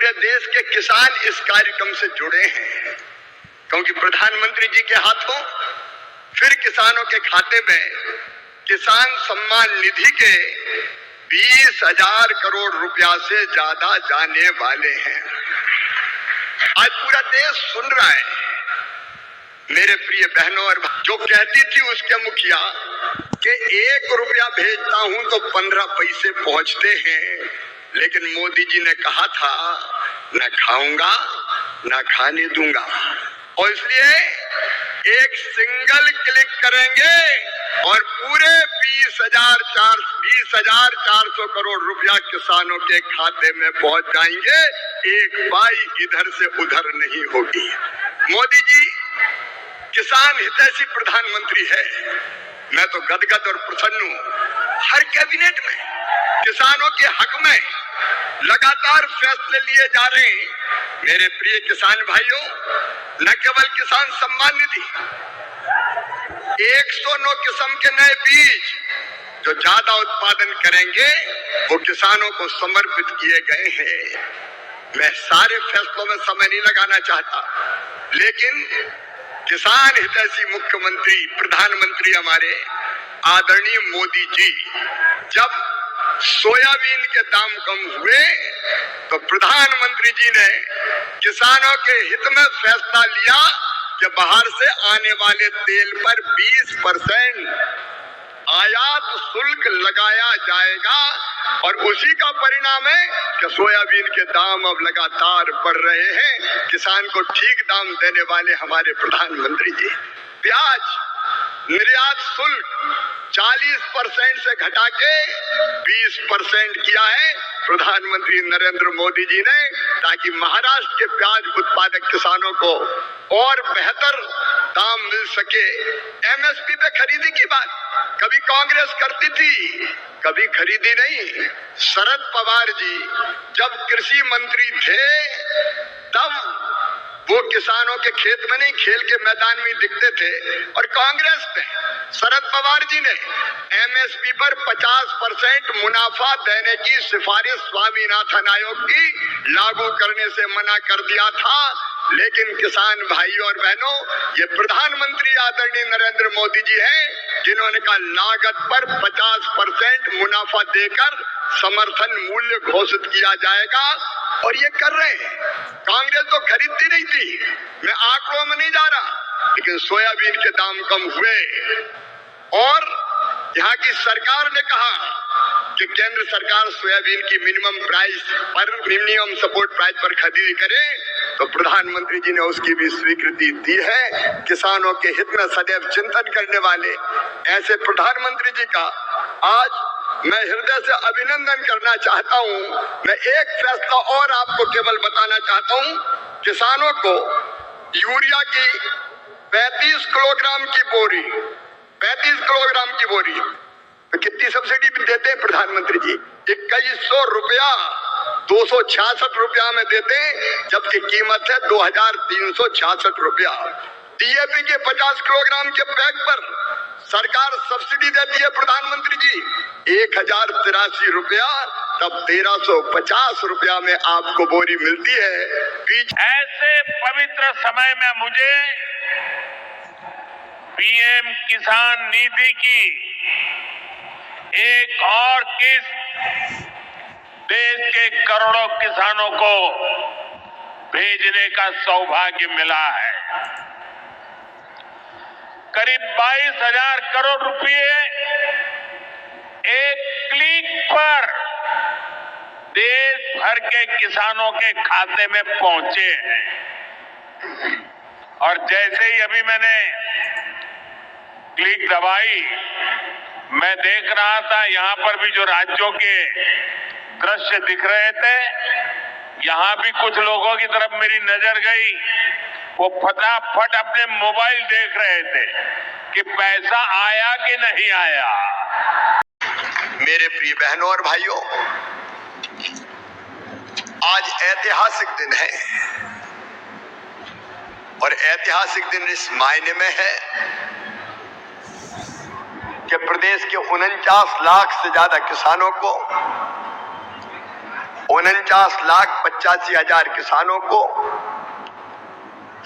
पूरे देश के किसान इस कार्यक्रम से जुड़े हैं, क्योंकि प्रधानमंत्री जी के हाथों फिर किसानों के खाते में किसान सम्मान निधि के 20,000 करोड़ रुपया से ज्यादा जाने वाले हैं। आज पूरा देश सुन रहा है। मेरे प्रिय बहनों और जो कहती थी उसके मुखिया कि 1 रुपया भेजता हूं तो 15 पैसे पहुंचते हैं, लेकिन मोदी जी ने कहा था न खाऊंगा न खाने दूंगा, और इसलिए एक सिंगल क्लिक करेंगे और पूरे 20,400 करोड़ रुपया किसानों के खाते में पहुंच जाएंगे। एक पाई इधर से उधर नहीं होगी। मोदी जी किसान हितैषी प्रधानमंत्री है। मैं तो गदगद और प्रसन्न हूं। हर कैबिनेट में किसानों के हक में लगातार फैसले लिए जा रहे हैं। मेरे प्रिय किसान भाइयों, न केवल किसान सम्मान निधि, 109 किस्म के नए बीज जो ज्यादा उत्पादन करेंगे वो किसानों को समर्पित किए गए हैं। मैं सारे फैसलों में समय नहीं लगाना चाहता, लेकिन किसान हितैषी मुख्यमंत्री प्रधानमंत्री हमारे आदरणीय मोदी जी जब सोयाबीन के दाम कम हुए तो प्रधानमंत्री जी ने किसानों के हित में फैसला लिया कि बाहर से आने वाले तेल पर 20% आयात शुल्क लगाया जाएगा, और उसी का परिणाम है कि सोयाबीन के दाम अब लगातार बढ़ रहे हैं। किसान को ठीक दाम देने वाले हमारे प्रधानमंत्री जी। प्याज निर्यात शुल्क 40% से घटा के 20% किया है प्रधानमंत्री नरेंद्र मोदी जी ने, ताकि महाराष्ट्र के प्याज उत्पादक किसानों को और बेहतर दाम मिल सके। एमएसपी पे खरीदी की बात कभी कांग्रेस करती थी, कभी खरीदी नहीं। शरद पवार जी जब कृषि मंत्री थे तब वो किसानों के खेत में नहीं, खेल के मैदान में दिखते थे, और कांग्रेस ने शरद पवार जी ने एमएसपी पर 50% मुनाफा देने की सिफारिश स्वामीनाथन आयोग की लागू करने से मना कर दिया था। लेकिन किसान भाइयों और बहनों, ये प्रधानमंत्री आदरणीय नरेंद्र मोदी जी हैं जिन्होंने कहा लागत पर 50% मुनाफा देकर समर्थन मूल्य घोषित किया जाएगा, और ये कर रहे हैं। कांग्रेस तो खरीदती नहीं थी, मैं आंकड़ों में नहीं जा रहा, लेकिन सोयाबीन के दाम कम हुए और यहाँ की सरकार ने कहा कि केंद्र सरकार सोयाबीन की मिनिमम सपोर्ट प्राइस पर खरीदी करे, तो प्रधानमंत्री जी ने उसकी भी स्वीकृति दी है। किसानों के हित में सदैव चिंतन करने वाले ऐसे प्रधानमंत्री जी का आज मैं हृदय से अभिनंदन करना चाहता हूं। मैं एक फैसला और आपको केवल बताना चाहता हूं, किसानों को यूरिया की 35 किलोग्राम की बोरी तो कितनी सब्सिडी भी देते हैं प्रधानमंत्री जी? 2100 रुपया 266 रुपया में देते हैं, जबकि कीमत है 2366 रुपया। डीएपी के 50 किलोग्राम के बैग पर सरकार सब्सिडी देती है प्रधानमंत्री जी 1083 रुपया, तब 1350 रुपया में आपको बोरी मिलती है। ऐसे पवित्र समय में मुझे पीएम किसान निधि की एक और किस्त देश के करोड़ों किसानों को भेजने का सौभाग्य मिला है। करीब 22,000 करोड़ रुपए एक क्लिक पर देश भर के किसानों के खाते में पहुंचे हैं। और जैसे ही अभी मैंने क्लिक दबाई, मैं देख रहा था यहां पर भी जो राज्यों के दृश्य दिख रहे थे, यहां भी कुछ लोगों की तरफ मेरी नजर गई। वो फटाफट अपने मोबाइल देख रहे थे कि पैसा आया कि नहीं आया। मेरे प्रिय बहनों और भाइयों, आज ऐतिहासिक दिन है, और ऐतिहासिक दिन इस मायने में है कि प्रदेश के 49 लाख से ज्यादा किसानों को 49,85,000 किसानों को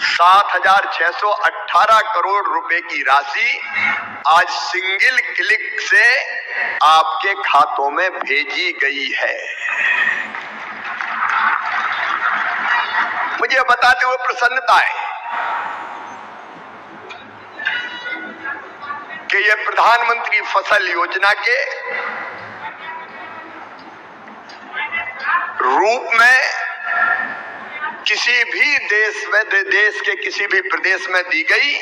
7,618 करोड़ रुपए की राशि आज सिंगल क्लिक से आपके खातों में भेजी गई है। मुझे बताते हुए प्रसन्नता है कि ये प्रधानमंत्री फसल योजना के रूप में किसी भी देश के किसी भी प्रदेश में दी गई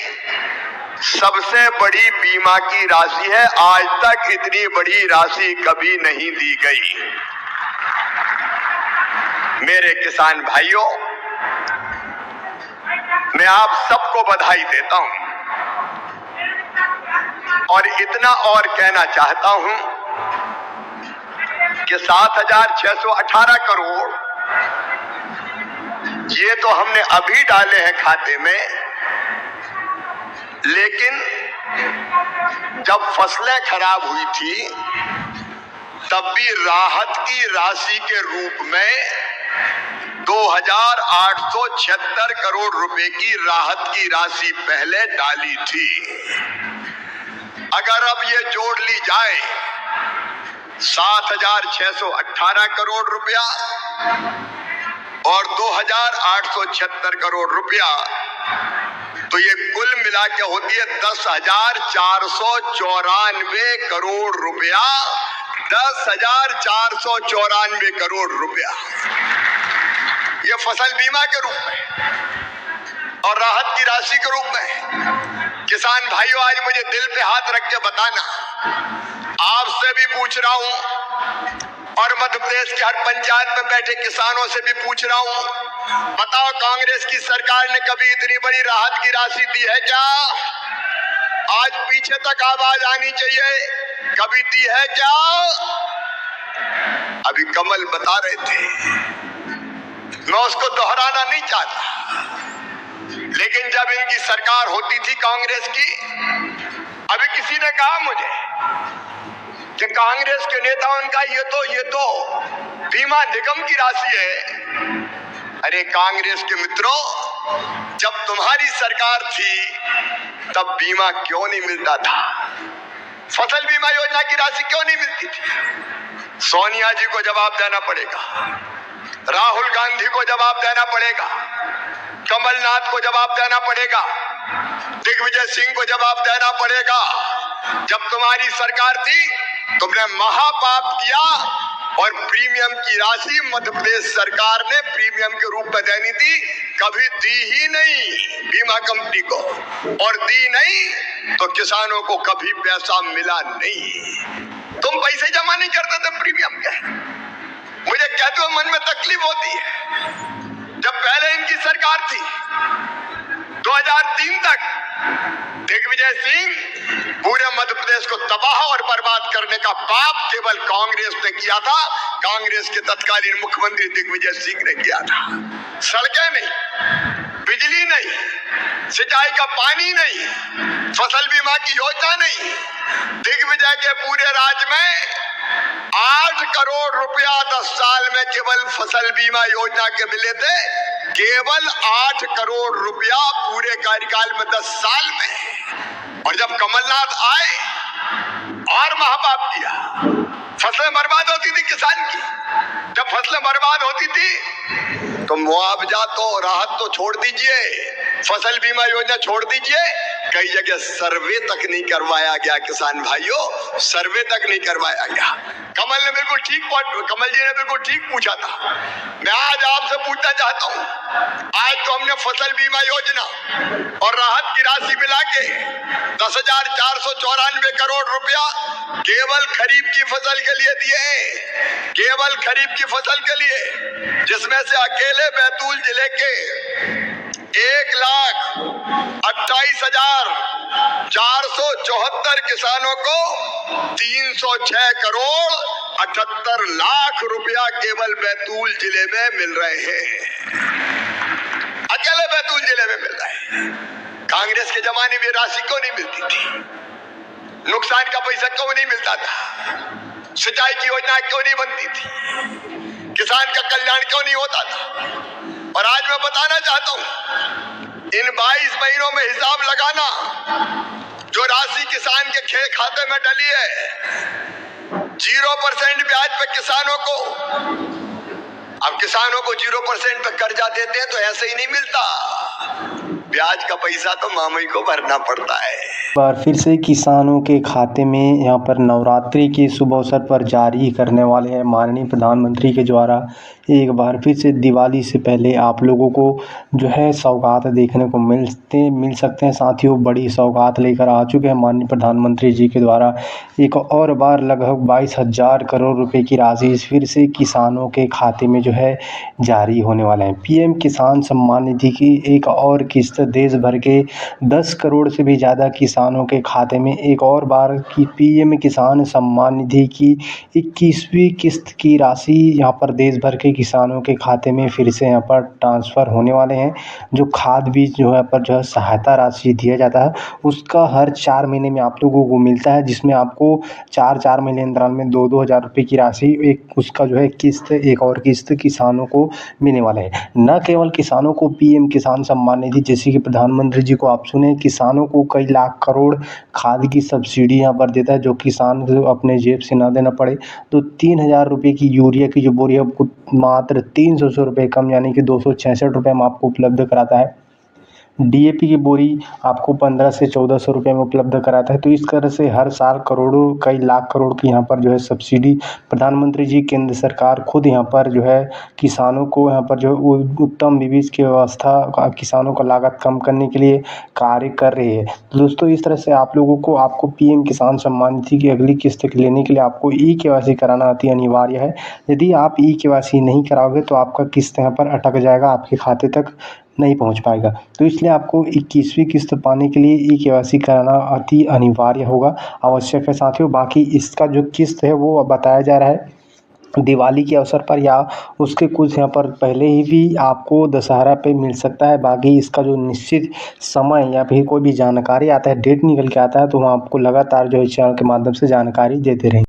सबसे बड़ी बीमा की राशि है। आज तक इतनी बड़ी राशि कभी नहीं दी गई। मेरे किसान भाइयों, मैं आप सबको बधाई देता हूं और इतना और कहना चाहता हूं कि 7,618 करोड़ ये तो हमने अभी डाले हैं खाते में, लेकिन जब फसलें खराब हुई थी तब भी राहत की राशि के रूप में 2,876 करोड़ रुपए की राहत की राशि पहले डाली थी। अगर अब ये जोड़ ली जाए 7,618 करोड़ रुपया और 2,876 करोड़ रुपया, तो ये कुल मिला के होती है 10,494 करोड़ रुपया। 10,494 करोड़ रुपया ये फसल बीमा के रूप में और राहत की राशि के रूप में। किसान भाइयों, आज मुझे दिल पे हाथ रख के बताना, आपसे भी पूछ रहा हूं और मध्य प्रदेश के हर पंचायत में बैठे किसानों से भी पूछ रहा हूं, बताओ कांग्रेस की सरकार ने कभी इतनी बड़ी राहत की राशि दी है क्या? आज पीछे तक आवाज आनी चाहिए, कभी दी है क्या? अभी कमल बता रहे थे, मैं उसको दोहराना नहीं चाहता, लेकिन जब इनकी सरकार होती थी कांग्रेस की, अभी किसी ने कहा मुझे कि कांग्रेस के नेताओं का ये तो बीमा निगम की राशि है। अरे कांग्रेस के मित्रों, जब तुम्हारी सरकार थी तब बीमा क्यों नहीं मिलता था? फसल बीमा योजना की राशि क्यों नहीं मिलती थी? सोनिया जी को जवाब देना पड़ेगा, राहुल गांधी को जवाब देना पड़ेगा, कमलनाथ को जवाब देना पड़ेगा, दिग्विजय सिंह को जवाब देना पड़ेगा। जब तुम्हारी सरकार थी तुमने महापाप किया और प्रीमियम की राशि मध्य प्रदेश सरकार ने प्रीमियम के रूप में देनी थी, कभी दी ही नहीं बीमा कंपनी को, और दी नहीं तो किसानों को कभी पैसा मिला नहीं। तुम पैसे जमा नहीं करते थे प्रीमियम के। मुझे कहते हुए मन में तकलीफ होती है, जब पहले इनकी सरकार थी 2003 तक दिग्विजय सिंह पूरे मध्य प्रदेश को तबाह और बर्बाद करने का पाप केवल कांग्रेस ने किया था। कांग्रेस के तत्कालीन मुख्यमंत्री दिग्विजय सिंह ने किया था। सड़कें नहीं, बिजली नहीं, सिंचाई का पानी नहीं, फसल बीमा की योजना नहीं। दिग्विजय के पूरे राज्य में 8 करोड़ रुपया 10 साल में केवल फसल बीमा योजना के मिले थे। केवल 8 करोड़ रुपया पूरे कार्यकाल में 10 साल में। और जब कमलनाथ आए और महापाप किया, फसलें बर्बाद होती थी किसान की। जब फसलें बर्बाद होती थी तो मुआवजा तो राहत तो छोड़ दीजिए, फसल बीमा योजना छोड़ दीजिए, कई जगह सर्वे तक नहीं करवाया गया। किसान भाइयों, सर्वे तक नहीं करवाया गया। कमल जी ने बिल्कुल ठीक पूछा था। मैं आज आपसे पूछना चाहता हूं, आज तो हमने फसल बीमा योजना और राहत की राशि मिला के 10,494 करोड़ रुपया केवल खरीफ की फसल के लिए दिए, केवल खरीफ की फसल के लिए, जिसमें से अकेले बैतूल जिले के 1,28,474 किसानों को 306 करोड़ 78 लाख रुपया केवल बैतूल जिले में मिल रहे हैं। अकेले बैतूल जिले में मिल रहे हैं। कांग्रेस के जमाने में राशि क्यों नहीं मिलती थी? नुकसान का पैसा क्यों नहीं मिलता था? सिंचाई की योजना क्यों नहीं बनती थी? किसान किसान का कल्याण क्यों नहीं होता था। और आज मैं बताना चाहता हूं, इन 22 महीनों में हिसाब लगाना, जो राशि किसान के खाते में डली है 0% ब्याज पे किसानों को। अब किसानों को 0% पे कर्जा देते हैं तो ऐसे ही नहीं मिलता, ब्याज का पैसा तो मामई को भरना पड़ता है। बार फिर से किसानों के खाते में यहाँ पर नवरात्रि के शुभ अवसर पर जारी करने वाले हैं माननीय प्रधानमंत्री के द्वारा। एक बार फिर से दिवाली से पहले आप लोगों को जो है सौगात देखने को मिल सकते हैं। साथियों, बड़ी सौगात लेकर आ चुके हैं माननीय प्रधानमंत्री जी के द्वारा। एक और बार लगभग 22,000 करोड़ रुपए की राशि फिर से किसानों के खाते में जो है जारी होने वाला है। पीएम किसान सम्मान निधि की एक और किस्त देश भर के 10 करोड़ से भी ज़्यादा किसानों के खाते में एक और बार की पीएम किसान सम्मान निधि की 21वीं किस्त की राशि यहाँ पर देश भर के किसानों के खाते में फिर से यहाँ पर ट्रांसफ़र होने वाले हैं। जो खाद बीज जो है पर जो है सहायता राशि दिया जाता है उसका हर 4 महीने में आप लोगों को मिलता है, जिसमें आपको 4 महीने अंतराल में 2-2 हज़ार रुपये की राशि एक उसका जो है किस्त एक और किस्त किसानों को मिलने वाला है। न केवल किसानों को पीएम किसान सम्मान निधि जैसे कि प्रधानमंत्री जी को आप सुने, किसानों को कई लाख करोड़ खाद की सब्सिडी यहाँ पर देता है, जो किसान को अपने जेब से ना देना पड़े। तो 3,000 रुपये की यूरिया की जो बोरी है आपको मात्र 300 रुपये कम यानी कि 266 रुपये में आपको उपलब्ध कराता है। डीएपी की बोरी आपको 1500 से 1400 रुपये में उपलब्ध कराता है। तो इस तरह से हर साल करोड़ों कई लाख करोड़ की यहाँ पर जो है सब्सिडी प्रधानमंत्री जी केंद्र सरकार खुद यहाँ पर जो है किसानों को यहाँ पर जो उत्तम बीज की व्यवस्था किसानों का लागत कम करने के लिए कार्य कर रही है। तो दोस्तों, इस तरह से आप लोगों को आपको पीएम किसान सम्मान निधि की अगली किस्त लेने के लिए आपको ई-केवाईसी कराना अति अनिवार्य है। यदि आप ई-केवाईसी नहीं कराओगे तो आपका किस्त यहाँ पर अटक जाएगा, आपके खाते तक नहीं पहुंच पाएगा। तो इसलिए आपको 21वीं किस्त पाने के लिए ई-केवाईसी कराना अति अनिवार्य होगा, आवश्यक है। साथियों, बाकी इसका जो किस्त है वो बताया जा रहा है दिवाली के अवसर पर या उसके कुछ यहाँ पर पहले ही भी आपको दशहरा पे मिल सकता है। बाकी इसका जो निश्चित समय या फिर कोई भी जानकारी आता है, डेट निकल के आता है, तो हम आपको लगातार जो है चैनल के माध्यम से जानकारी देते रहेंगे।